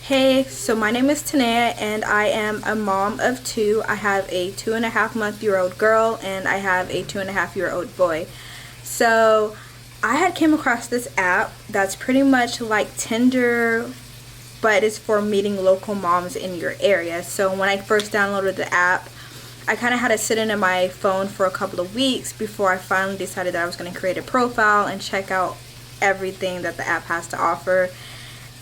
Hey, so my name is Tanea and I am a mom of two. I have a 2.5-month-old girl and I have a 2.5-year-old boy. So I had came across this app that's pretty much like Tinder, but it's for meeting local moms in your area. So when I first downloaded the app, I kind of had to sit in my phone for a couple of weeks before I finally decided that I was going to create a profile and check out everything that the app has to offer.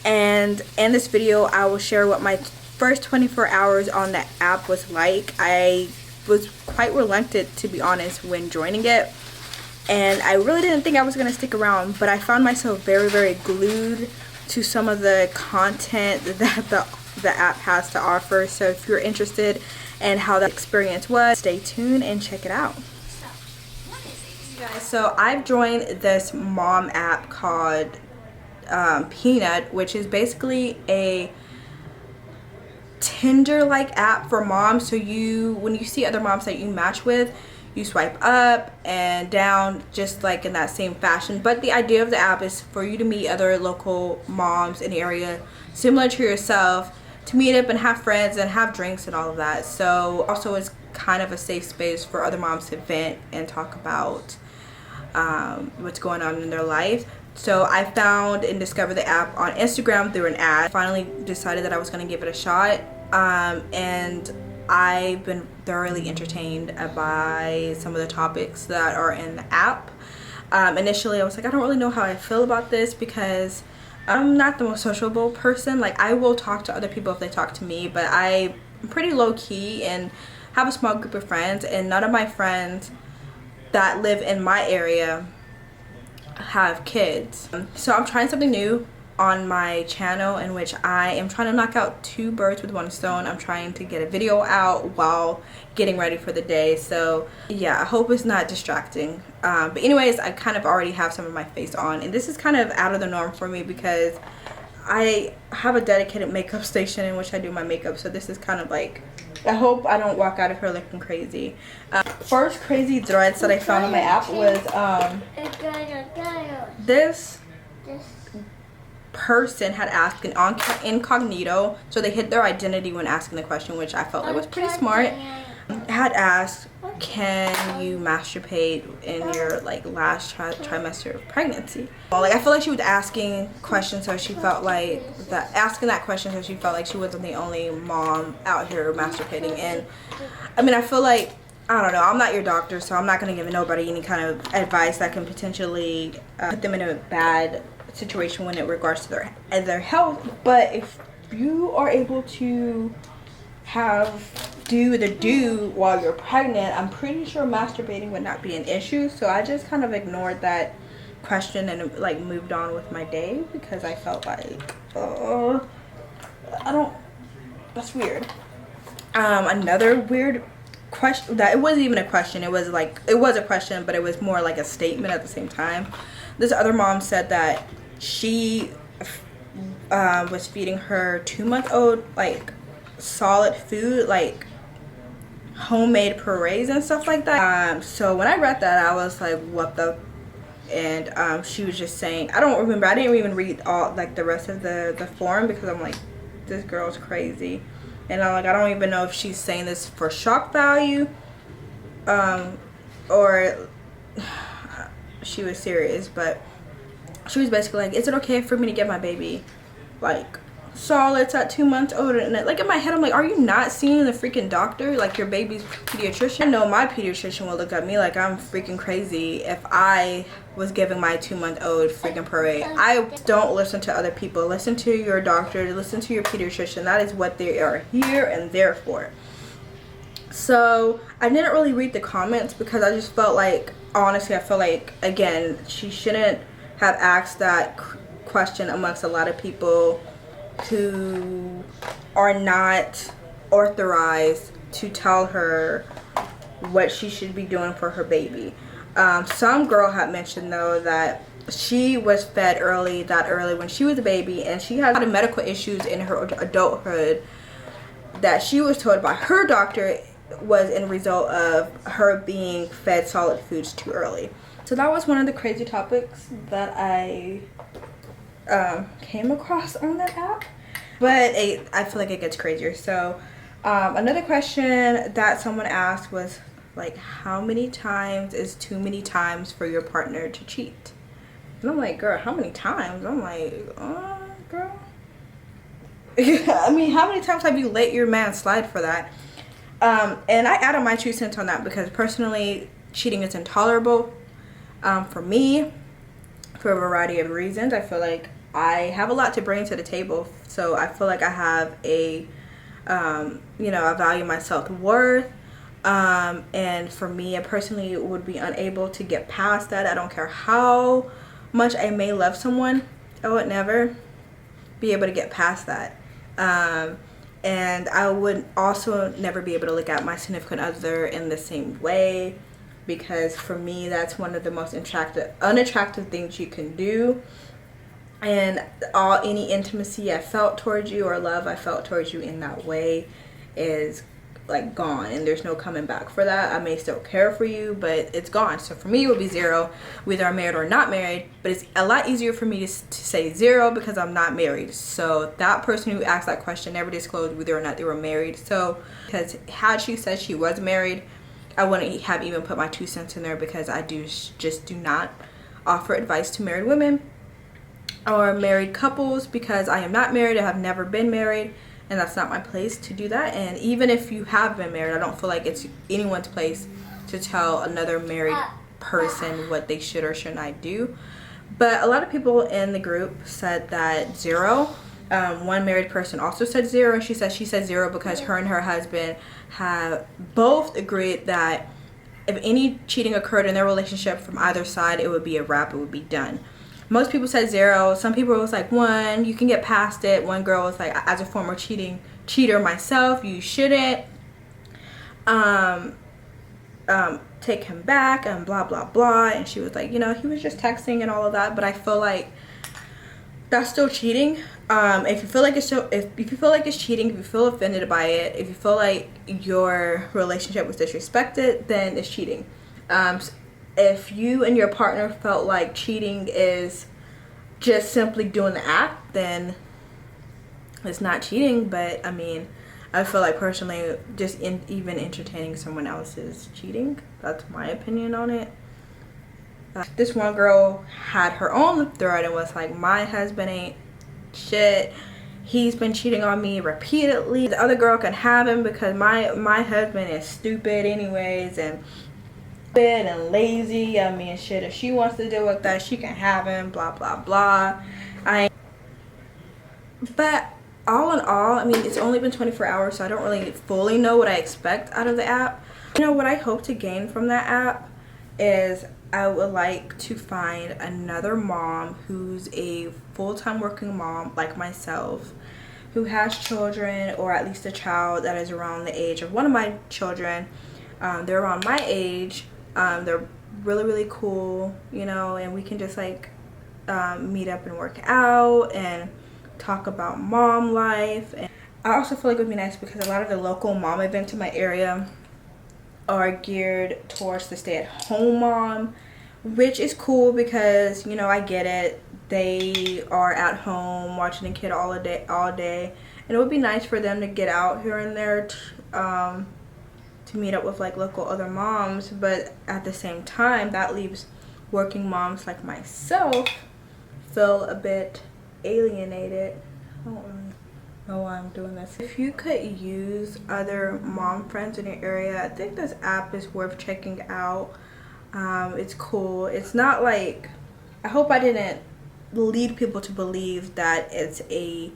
And in this video I will share what my first 24 hours on the app was like. I was quite reluctant, to be honest, when joining it, and I really didn't think I was going to stick around, but I found myself very glued to some of the content that the app has to offer. So if you're interested in how that experience was, stay tuned and check it out. Guys, so I've joined this mom app called Peanut, which is basically a Tinder-like app for moms. So when you see other moms that you match with, you swipe up and down just like in that same fashion. But the idea of the app is for you to meet other local moms in the area similar to yourself, to meet up and have friends and have drinks and all of that. So also it's kind of a safe space for other moms to vent and talk about what's going on in their life. So I found and discovered the app on Instagram through an ad. I finally decided that I was going to give it a shot, and I've been thoroughly entertained by some of the topics that are in the app. Initially I was like, I don't really know how I feel about this because I'm not the most sociable person. Like, I will talk to other people if they talk to me, but I'm pretty low-key and have a small group of friends, and none of my friends that live in my area have kids. So I'm trying something new on my channel in which I am trying to knock out two birds with one stone. I'm trying to get a video out while getting ready for the day. So yeah, I hope it's not distracting. But anyways, I kind of already have some of my face on, and this is kind of out of the norm for me because I have a dedicated makeup station in which I do my makeup. So this is kind of like, I hope I don't walk out of here looking crazy. First crazy threads that I found on my app was this person had asked an incognito, so they hid their identity when asking the question, which I felt like was pretty smart. Had asked, can you masturbate in your like last trimester of pregnancy? Well, like, I feel like she was asking questions so she felt like asking that question so she felt like she wasn't the only mom out here masturbating. And I mean, I feel like, I don't know, I'm not your doctor, so I'm not going to give nobody any kind of advice that can potentially put them in a bad situation when it regards to their health. But if you are able to do the do while you're pregnant, I'm pretty sure masturbating would not be an issue. So I just kind of ignored that question and like moved on with my day because I felt like that's weird. Another weird question, that it wasn't even a question, it was a question, but it was more like a statement at the same time. This other mom said that she was feeding her 2-month-old like solid food, like homemade purees and stuff like that. So when I read that, I was like, what the? And she was just saying, I didn't even read all like the rest of the form because I'm like, this girl's crazy. And I'm like, I don't even know if she's saying this for shock value or she was serious. But she was basically like, is it okay for me to get my baby like solids at 2 months older? And like, in my head I'm like, are you not seeing the freaking doctor, like your baby's pediatrician? I know my pediatrician will look at me like I'm freaking crazy if I was giving my 2-month-old freaking puree. I don't listen to other people. Listen to your doctor, listen to your pediatrician. That is what they are here and there for. So I didn't really read the comments because I just felt like, honestly, I feel like, again, she shouldn't have asked that question amongst a lot of people who are not authorized to tell her what she should be doing for her baby. Some girl had mentioned though that she was fed that early when she was a baby, and she had a lot of medical issues in her adulthood that she was told by her doctor was in result of her being fed solid foods too early. So that was one of the crazy topics that I came across on that app. but I feel like it gets crazier. So another question that someone asked was like, how many times is too many times for your partner to cheat? And I'm like, girl, how many times? I'm like, girl. I mean, how many times have you let your man slide for that? And I added my 2 cents on that because personally, cheating is intolerable for me for a variety of reasons. I feel like I have a lot to bring to the table, so I feel like I have a, you know, I value my self-worth. And for me, I personally would be unable to get past that. I don't care how much I may love someone, I would never be able to get past that. And I would also never be able to look at my significant other in the same way, because for me, that's one of the most unattractive things you can do. And any intimacy I felt towards you or love I felt towards you in that way is like gone, and there's no coming back for that. I may still care for you, but it's gone. So for me, it would be 0, whether I'm married or not married. But it's a lot easier for me to say 0 because I'm not married. So that person who asked that question never disclosed whether or not they were married. So because had she said she was married, I wouldn't have even put my 2 cents in there, because I just do not offer advice to married women or married couples, because I am not married. I have never been married, and that's not my place to do that. And even if you have been married, I don't feel like it's anyone's place to tell another married person what they should or should not do. But a lot of people in the group said that 0. One married person also said 0. She said 0 because her and her husband have both agreed that if any cheating occurred in their relationship from either side, it would be a wrap, it would be done. Most people said 0. Some people was like 1, you can get past it. One girl was like, as a former cheater myself, you shouldn't take him back and blah blah blah. And she was like, you know, he was just texting and all of that. But I feel like that's still cheating. If you feel like it's if you feel like it's cheating, if you feel offended by it, if you feel like your relationship was disrespected, then it's cheating. If you and your partner felt like cheating is just simply doing the act, then it's not cheating. But I mean, I feel like personally, just even entertaining someone else is cheating. That's my opinion on it. This one girl had her own thread and was like, my husband ain't shit. He's been cheating on me repeatedly. The other girl can have him because my husband is stupid anyways, and lazy. I mean, shit, if she wants to deal with that, she can have him, blah blah blah. But all in all, I mean, it's only been 24 hours, so I don't really fully know what I expect out of the app. You know, what I hope to gain from that app is I would like to find another mom who's a full-time working mom like myself, who has children, or at least a child that is around the age of one of my children. They're around my age. They're really cool, you know, and we can just like meet up and work out and talk about mom life. And I also feel like it would be nice because a lot of the local mom events in my area are geared towards the stay-at-home mom, which is cool because, you know, I get it. They are at home watching the kid all day, and it would be nice for them to get out here and there to meet up with like local other moms. But at the same time, that leaves working moms like myself feel a bit alienated. I don't really know why I'm doing this. If you could use other mom friends in your area, I think this app is worth checking out. It's cool. It's not like, I hope I didn't lead people to believe that it's a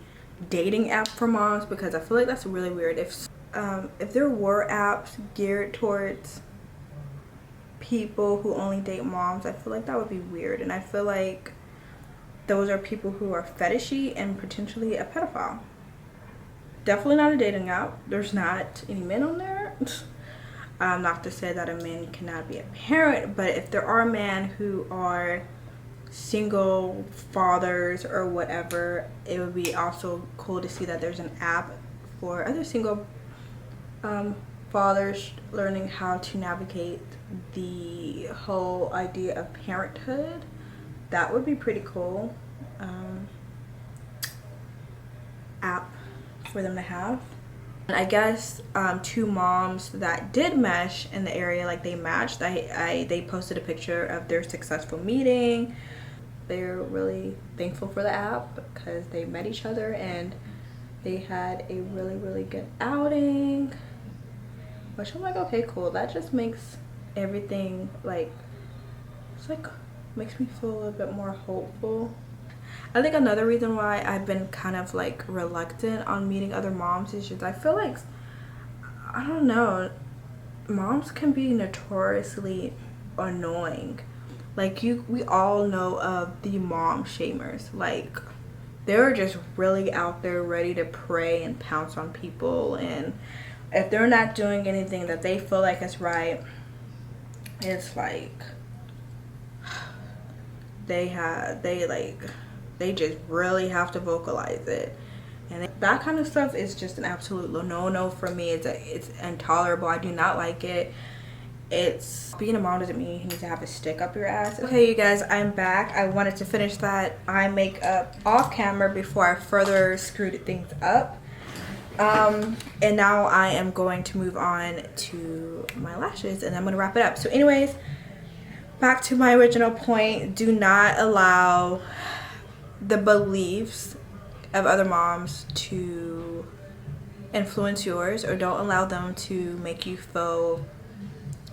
dating app for moms, because I feel like that's really weird. If there were apps geared towards people who only date moms, I feel like that would be weird, and I feel like those are people who are fetishy and potentially a pedophile. Definitely not a dating app. There's not any men on there. Not to say that a man cannot be a parent, but if there are men who are single fathers or whatever, it would be also cool to see that there's an app for other single fathers learning how to navigate the whole idea of parenthood. That would be pretty cool. App for them to have. And I guess two moms that did mesh in the area, like they matched, they posted a picture of their successful meeting. They're really thankful for the app because they met each other and they had a really good outing, which I'm like, okay, cool. That just makes everything like, it's like makes me feel a little bit more hopeful. I think another reason why I've been kind of like reluctant on meeting other moms is just I feel like, I don't know, moms can be notoriously annoying. Like we all know of the mom shamers. Like they're just really out there ready to prey and pounce on people, and if they're not doing anything that they feel like is right, it's like they just really have to vocalize it. And that kind of stuff is just an absolute no for me. It's intolerable. I do not like it. It's being a mom doesn't mean you need to have a stick up your ass. Okay, you guys, I'm back. I wanted to finish that eye makeup off camera before I further screwed things up. And now I am going to move on to my lashes and I'm gonna wrap it up. So anyways, back to my original point. Do not allow the beliefs of other moms to influence yours, or don't allow them to make you feel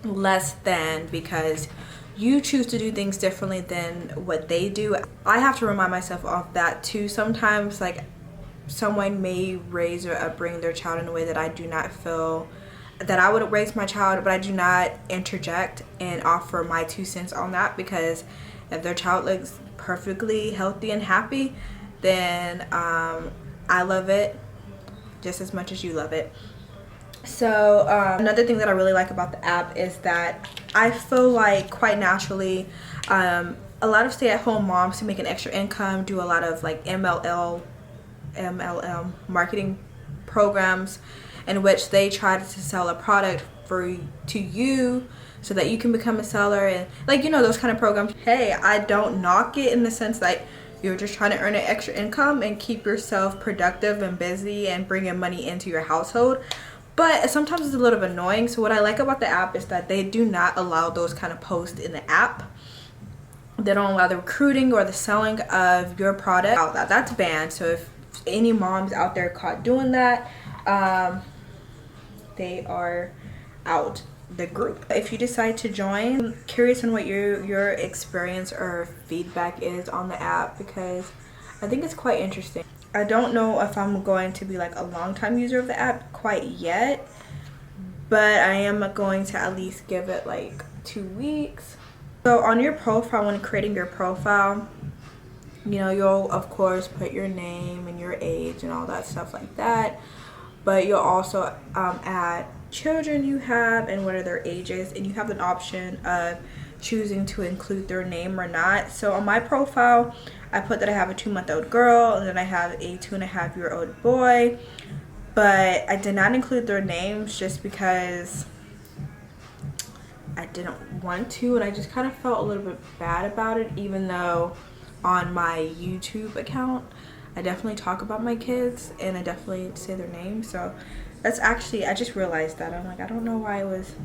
less than because you choose to do things differently than what they do. I have to remind myself of that too sometimes. Like someone may raise or upbring their child in a way that I do not feel that I would raise my child, but I do not interject and offer my 2 cents on that, because if their child looks perfectly healthy and happy, then I love it just as much as you love it. So another thing that I really like about the app is that I feel like quite naturally a lot of stay-at-home moms who make an extra income do a lot of like MLM marketing programs in which they try to sell a product to you so that you can become a seller, and like, you know, those kind of programs. Hey, I don't knock it in the sense that you're just trying to earn an extra income and keep yourself productive and busy and bringing money into your household. But sometimes it's a little bit annoying. So what I like about the app is that they do not allow those kind of posts in the app. They don't allow the recruiting or the selling of your product. That's banned. So if any moms out there caught doing that, they are out the group. If you decide to join, I'm curious on what your experience or feedback is on the app, because I think it's quite interesting. I don't know if I'm going to be like a long-time user of the app quite yet, but I am going to at least give it like 2 weeks. So on your profile, when creating your profile, you know, you'll of course put your name and your age and all that stuff like that, but you'll also add children you have and what are their ages, and you have an option of choosing to include their name or not. So on my profile, I put that I have a 2-month-old girl and then I have a 2.5-year-old boy, but I did not include their names just because I didn't want to, and I just kind of felt a little bit bad about it, even though on my YouTube account I definitely talk about my kids and I definitely say their names. So that's actually, I just realized that. I'm like, I don't know why I was,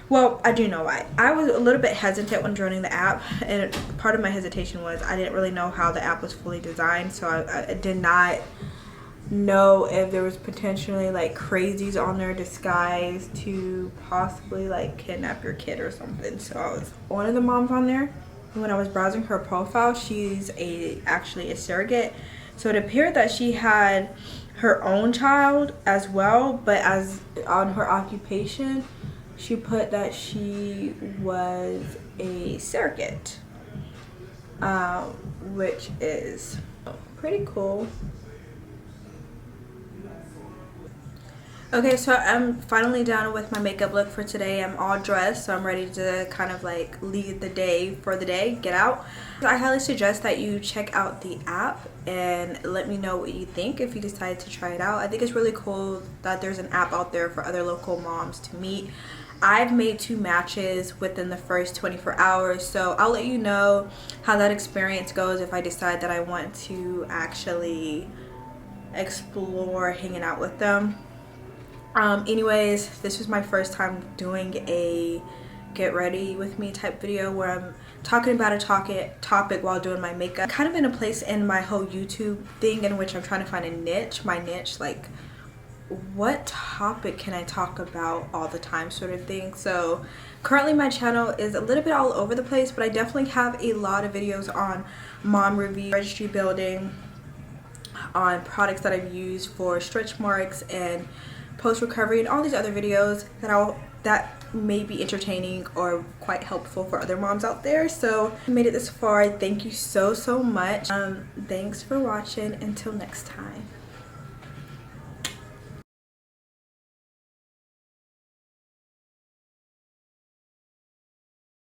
well, I do know why. I was a little bit hesitant when joining the app, and part of my hesitation was I didn't really know how the app was fully designed, so I did not know if there was potentially like crazies on there disguised to possibly like kidnap your kid or something. So I was one of the moms on there. When I was browsing her profile, she's actually a surrogate, so it appeared that she had her own child as well, but as on her occupation she put that she was a surrogate, which is pretty cool. Okay, so I'm finally done with my makeup look for today. I'm all dressed, so I'm ready to kind of like lead the day for the day, get out. So I highly suggest that you check out the app and let me know what you think if you decide to try it out. I think it's really cool that there's an app out there for other local moms to meet. I've made 2 matches within the first 24 hours, so I'll let you know how that experience goes if I decide that I want to actually explore hanging out with them. Anyways, this was my first time doing a get ready with me type video where I'm talking about a topic while doing my makeup. I'm kind of in a place in my whole YouTube thing in which I'm trying to find a niche, my niche, like what topic can I talk about all the time sort of thing. So currently my channel is a little bit all over the place, but I definitely have a lot of videos on mom review, registry building, on products that I've used for stretch marks and post recovery, and all these other videos that may be entertaining or quite helpful for other moms out there. So if you made it this far, thank you so much. Thanks for watching. Until next time.